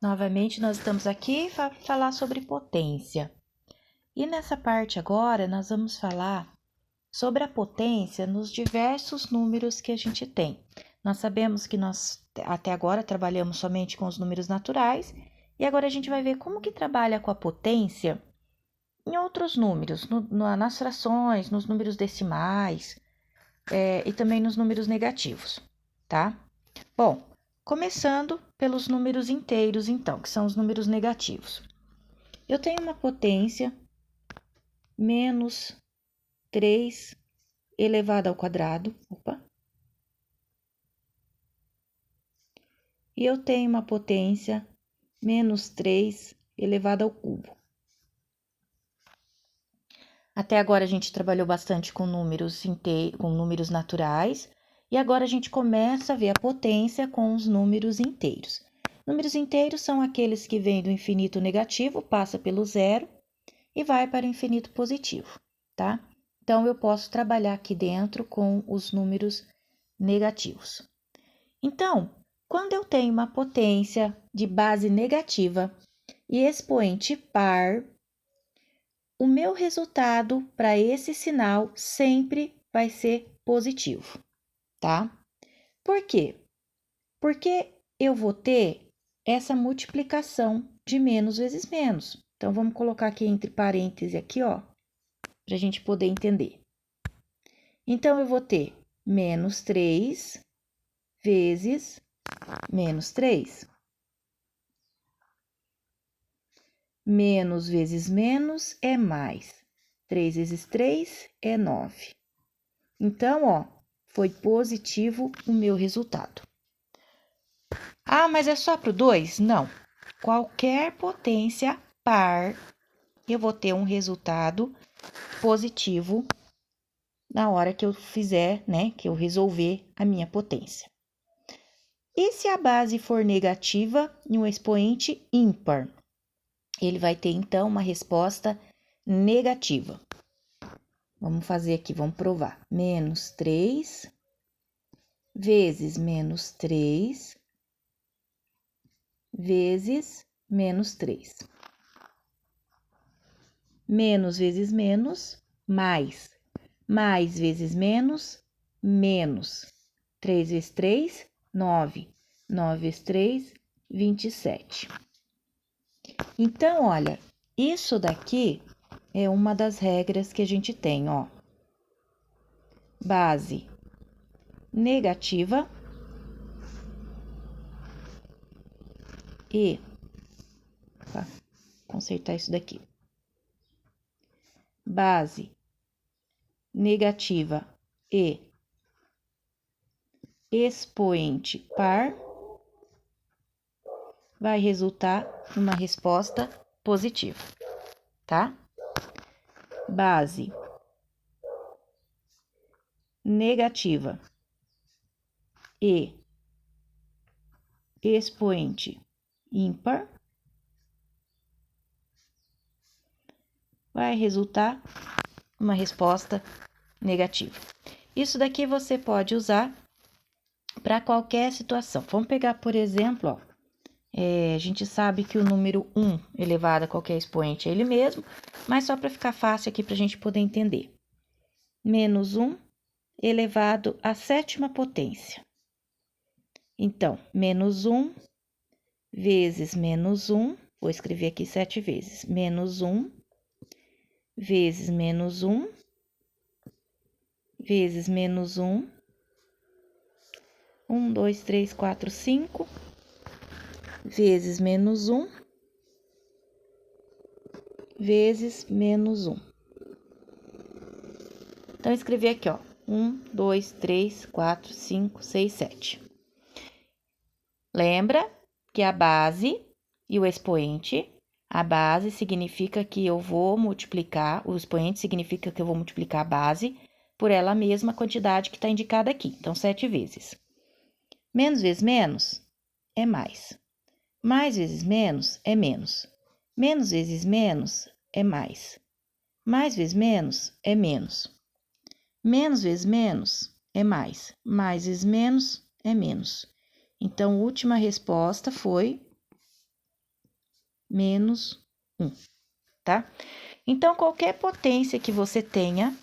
Novamente, nós estamos aqui para falar sobre potência. E nessa parte agora, nós vamos falar sobre a potência nos diversos números que a gente tem. Nós sabemos que nós até agora trabalhamos somente com os números naturais e agora a gente vai ver como que trabalha com a potência em outros números, nas frações, nos números decimais e também nos números negativos, tá? Bom, começando pelos números inteiros, então, que são os números negativos. Eu tenho uma potência menos 3 elevado ao quadrado. E eu tenho uma potência menos 3 elevado ao cubo. Até agora a gente trabalhou bastante com números naturais, e agora a gente começa a ver a potência com os números inteiros. Números inteiros são aqueles que vêm do infinito negativo, passa pelo zero e vai para o infinito positivo, tá? Então, eu posso trabalhar aqui dentro com os números negativos. Então, quando eu tenho uma potência de base negativa e expoente par, o meu resultado para esse sinal sempre vai ser positivo, tá? Por quê? Porque eu vou ter essa multiplicação de menos vezes menos. Então, vamos colocar aqui entre parênteses aqui, ó, para a gente poder entender. Então, eu vou ter menos 3 vezes menos 3. Menos vezes menos é mais. 3 vezes 3 é 9. Então, ó, foi positivo o meu resultado. Ah, mas é só para o 2? Não. Qualquer potência par, eu vou ter um resultado positivo na hora que eu fizer, né, que eu resolver a minha potência. E se a base for negativa e um expoente ímpar? Ele vai ter, então, uma resposta negativa. Vamos fazer aqui, vamos provar. Menos 3 vezes menos 3 vezes menos 3. Menos vezes menos, mais. Mais vezes menos, menos. 3 vezes 3, 9. 9 vezes 3, 27. Então, olha, isso daqui é uma das regras que a gente tem, ó. Base negativa e... Tá, consertar isso daqui. Base negativa e expoente par vai resultar numa resposta positiva, tá? Base negativa e expoente ímpar vai resultar uma resposta negativa. Isso daqui você pode usar para qualquer situação. Vamos pegar, por exemplo, ó, a gente sabe que o número 1 elevado a qualquer expoente é ele mesmo, mas só para ficar fácil aqui para a gente poder entender. Menos 1 elevado à sétima potência. Então, menos 1 vezes menos 1, vou escrever aqui 7 vezes, menos 1 vezes menos 1 vezes menos 1, 1, 2, 3, 4, 5, vezes menos 1, vezes menos 1. Então, escrevi aqui, ó, 1, 2, 3, 4, 5, 6, 7. Lembra que a base e o expoente, a base significa que eu vou multiplicar, o expoente significa que eu vou multiplicar a base por ela mesma quantidade que está indicada aqui. Então, 7 vezes. Menos vezes menos é mais. Mais vezes menos é menos. Menos vezes menos é mais. Mais vezes menos é menos. Menos vezes menos é mais. Mais vezes menos é menos. Então, a última resposta foi menos 1, tá? Então, qualquer potência que você tenha,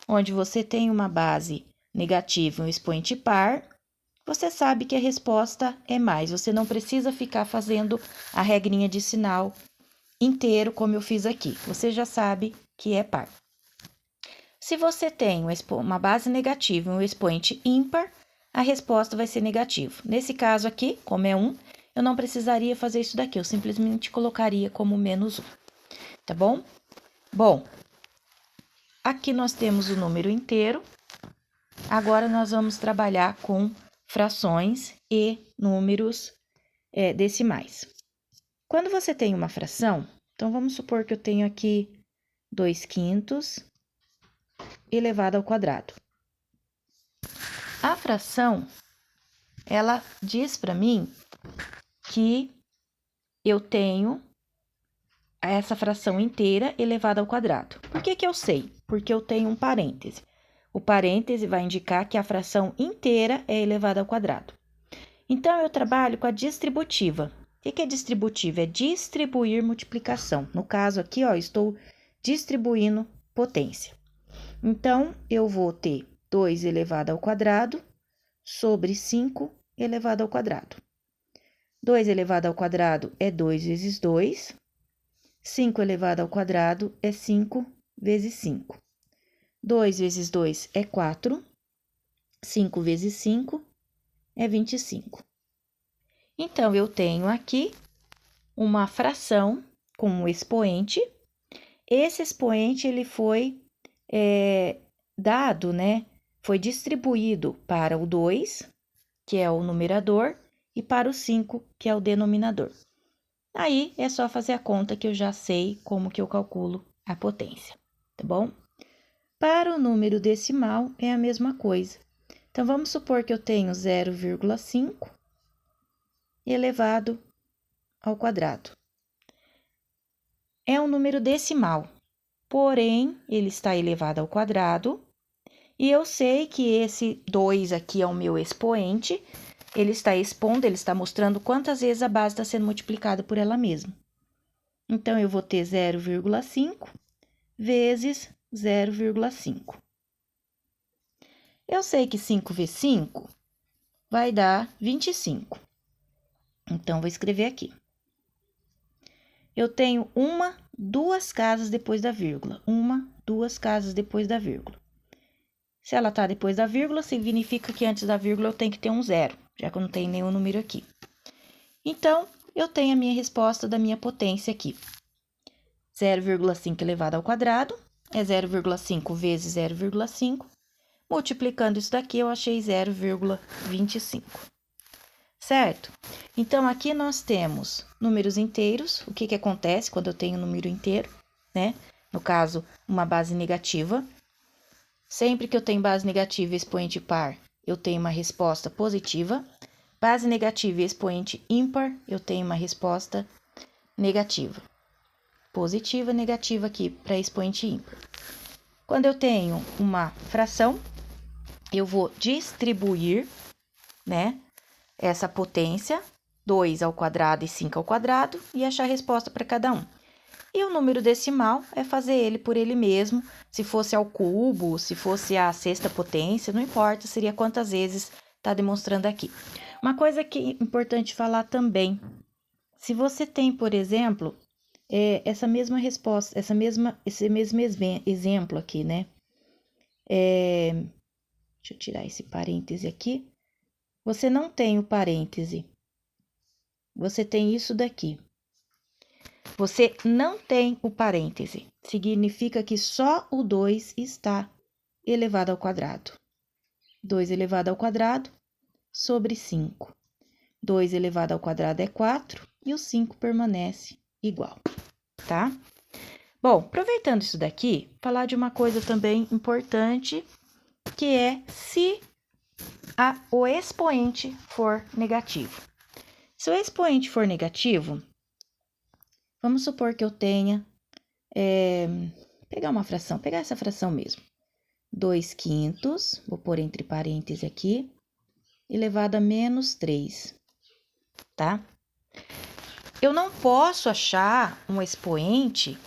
onde você tem uma base negativa e um expoente par, você sabe que a resposta é mais. Você não precisa ficar fazendo a regrinha de sinal inteiro, como eu fiz aqui. Você já sabe que é par. Se você tem uma base negativa e um expoente ímpar, a resposta vai ser negativa. Nesse caso aqui, como é 1, eu não precisaria fazer isso daqui, eu simplesmente colocaria como menos 1, tá bom? Bom, aqui nós temos o número inteiro. Agora, nós vamos trabalhar com frações e números decimais. Quando você tem uma fração, então vamos supor que eu tenho aqui 2/5 elevado ao quadrado. A fração, ela diz para mim que eu tenho essa fração inteira elevada ao quadrado. Por que que eu sei? Porque eu tenho um parêntese. O parêntese vai indicar que a fração inteira é elevada ao quadrado. Então, eu trabalho com a distributiva. O que é distributiva? É distribuir multiplicação. No caso aqui, ó, estou distribuindo potência. Então, eu vou ter 2 elevado ao quadrado sobre 5 elevado ao quadrado. 2 elevado ao quadrado é 2 vezes 2. 5 elevado ao quadrado é 5 vezes 5. 2 vezes 2 é 4. 5 vezes 5 é 25. Então, eu tenho aqui uma fração com um expoente. Esse expoente, ele foi dado, né? Foi distribuído para o 2, que é o numerador, e para o 5, que é o denominador. Aí, é só fazer a conta que eu já sei como que eu calculo a potência, tá bom? Para o número decimal, é a mesma coisa. Então, vamos supor que eu tenho 0,5 elevado ao quadrado. É um número decimal, porém, ele está elevado ao quadrado, e eu sei que esse 2 aqui é o meu expoente, ele está expondo, ele está mostrando quantas vezes a base está sendo multiplicada por ela mesma. Então, eu vou ter 0,5 vezes 0,5. Eu sei que 5 vezes 5 vai dar 25. Então, vou escrever aqui. Eu tenho 1, 2 casas depois da vírgula. 1, 2 casas depois da vírgula. Se ela está depois da vírgula, significa que antes da vírgula eu tenho que ter um zero, já que eu não tenho nenhum número aqui. Então, eu tenho a minha resposta da minha potência aqui. 0,5 elevado ao quadrado é 0,5 vezes 0,5. Multiplicando isso daqui, eu achei 0,25. Certo? Então, aqui nós temos números inteiros. O que que acontece quando eu tenho um número inteiro, né? No caso, uma base negativa. Sempre que eu tenho base negativa e expoente par, eu tenho uma resposta positiva. Base negativa e expoente ímpar, eu tenho uma resposta negativa. Positiva, negativa aqui para expoente ímpar. Quando eu tenho uma fração, eu vou distribuir, né, essa potência, 2 ao quadrado e 5 ao quadrado, e achar a resposta para cada um. E o número decimal é fazer ele por ele mesmo, se fosse ao cubo, se fosse a sexta potência, não importa, seria quantas vezes está demonstrando aqui. Uma coisa que é importante falar também, se você tem, por exemplo, essa mesma resposta, esse mesmo exemplo aqui, né? Deixa eu tirar esse parêntese aqui. Você não tem o parêntese, você tem isso daqui. Você não tem o parêntese, significa que só o 2 está elevado ao quadrado. 2 elevado ao quadrado sobre 5. 2 elevado ao quadrado é 4 e o 5 permanece igual, tá? Bom, aproveitando isso daqui, falar de uma coisa também importante, que é se o expoente for negativo. Se o expoente for negativo, vamos supor que eu tenha, pegar essa fração mesmo. 2/5, vou pôr entre parênteses aqui, elevado a menos 3, tá? eu não posso achar um expoente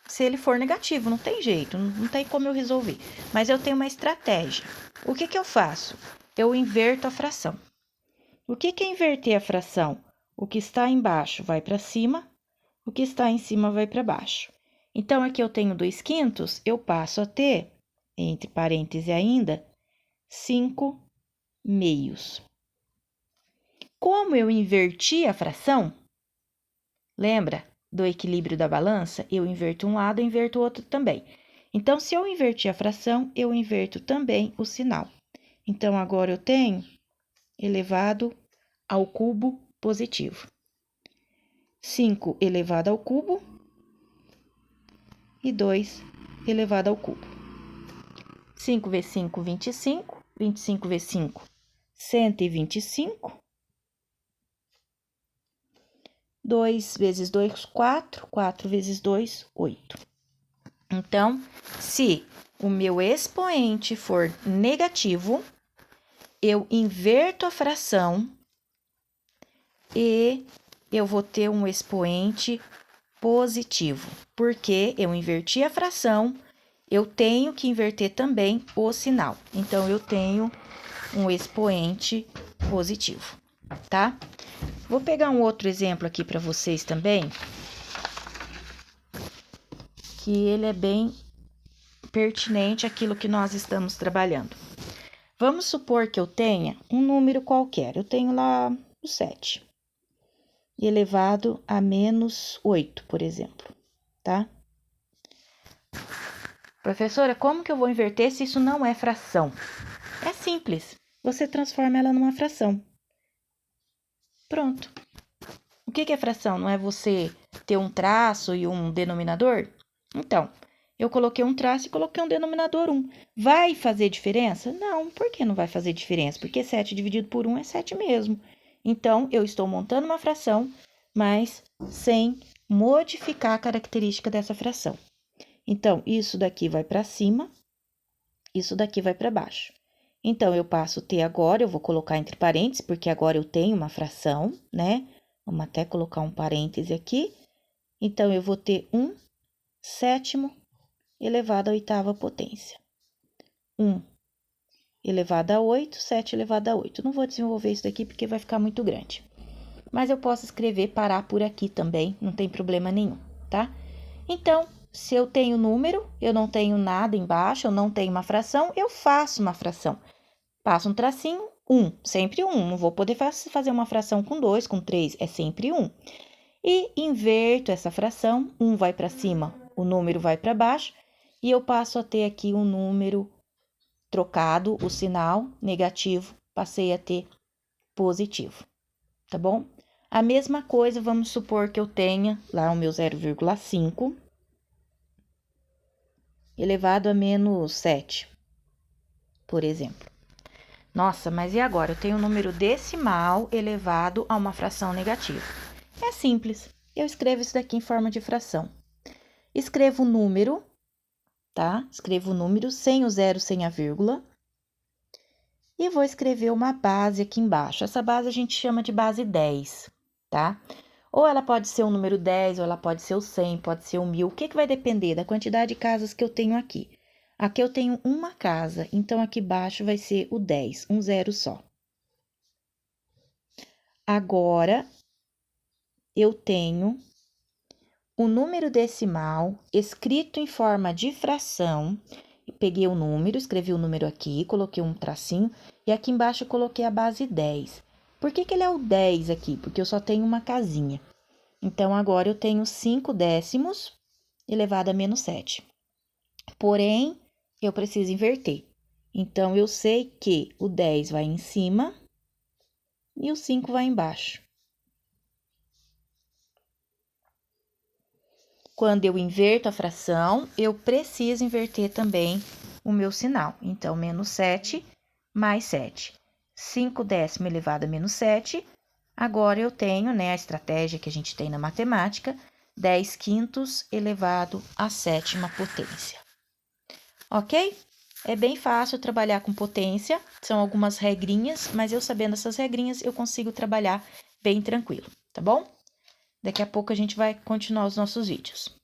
se ele for negativo, não tem jeito, não tem como eu resolver. Mas eu tenho uma estratégia. O que eu faço? Eu inverto a fração. O que é inverter a fração? O que está embaixo vai para cima, o que está em cima vai para baixo. Então, aqui eu tenho 2/5, eu passo a ter, entre parênteses ainda, 5/2. Como eu inverti a fração, lembra do equilíbrio da balança? Eu inverto um lado, inverto o outro também. Então, se eu invertir a fração, eu inverto também o sinal. Então, agora eu tenho elevado ao cubo positivo. 5 elevado ao cubo e 2 elevado ao cubo. 5 vezes 5, 25. 25 vezes 5, 125. 2 vezes 2, 4. 4 vezes 2, 8. Então, se o meu expoente for negativo, eu inverto a fração e eu vou ter um expoente positivo. Porque eu inverti a fração, eu tenho que inverter também o sinal. Então, eu tenho um expoente positivo, tá? Vou pegar um outro exemplo aqui para vocês também, que ele é bem pertinente àquilo que nós estamos trabalhando. Vamos supor que eu tenha um número qualquer. Eu tenho lá o 7 elevado a -8, por exemplo, tá? Professora, como que eu vou inverter se isso não é fração? É simples. Você transforma ela numa fração. Pronto. O que é fração? Não é você ter um traço e um denominador? Então, eu coloquei um traço e coloquei um denominador 1. Vai fazer diferença? Não, por que não vai fazer diferença? Porque 7 dividido por 1 é 7 mesmo. Então, eu estou montando uma fração, mas sem modificar a característica dessa fração. Então, isso daqui vai para cima, isso daqui vai para baixo. Então, eu passo T agora, eu vou colocar entre parênteses, porque agora eu tenho uma fração, né? Vamos até colocar um parêntese aqui. Então, eu vou ter 1/7 elevado à oitava potência. 1 elevado a 8, 7 elevado a 8. Não vou desenvolver isso daqui porque vai ficar muito grande. Mas eu posso escrever, parar por aqui também, não tem problema nenhum, tá? Então, se eu tenho número, eu não tenho nada embaixo, eu não tenho uma fração, eu faço uma fração. Passo um tracinho, 1, sempre 1. Não vou poder fazer uma fração com 2, com 3, é sempre 1. E inverto essa fração, 1 vai para cima, o número vai para baixo, e eu passo a ter aqui um número trocado, o sinal negativo, passei a ter positivo, tá bom? A mesma coisa, vamos supor que eu tenha lá o meu 0,5 elevado a -7, por exemplo. Nossa, mas e agora? Eu tenho um número decimal elevado a uma fração negativa. É simples, eu escrevo isso daqui em forma de fração. Escrevo o número, tá? Escrevo o número sem o zero, sem a vírgula. E vou escrever uma base aqui embaixo. Essa base a gente chama de base 10, tá? Ou ela pode ser o número 10, ou ela pode ser o 100, pode ser o 1000. O que vai depender da quantidade de casas que eu tenho aqui? Aqui eu tenho uma casa, então aqui embaixo vai ser o 10, um zero só. Agora, eu tenho o número decimal escrito em forma de fração. Peguei o número, escrevi o número aqui, coloquei um tracinho, e aqui embaixo eu coloquei a base 10. Por que ele é o 10 aqui? Porque eu só tenho uma casinha. Então, agora eu tenho 5 décimos elevado a -7. Porém, eu preciso inverter. Então, eu sei que o 10 vai em cima e o 5 vai embaixo. Quando eu inverto a fração, eu preciso inverter também o meu sinal. Então, -7 mais 7. 5 décimo elevado a -7. Agora, eu tenho, né, a estratégia que a gente tem na matemática, 10/5 elevado à sétima potência. Ok? É bem fácil trabalhar com potência, são algumas regrinhas, mas eu sabendo essas regrinhas, eu consigo trabalhar bem tranquilo. tá bom? Daqui a pouco a gente vai continuar os nossos vídeos.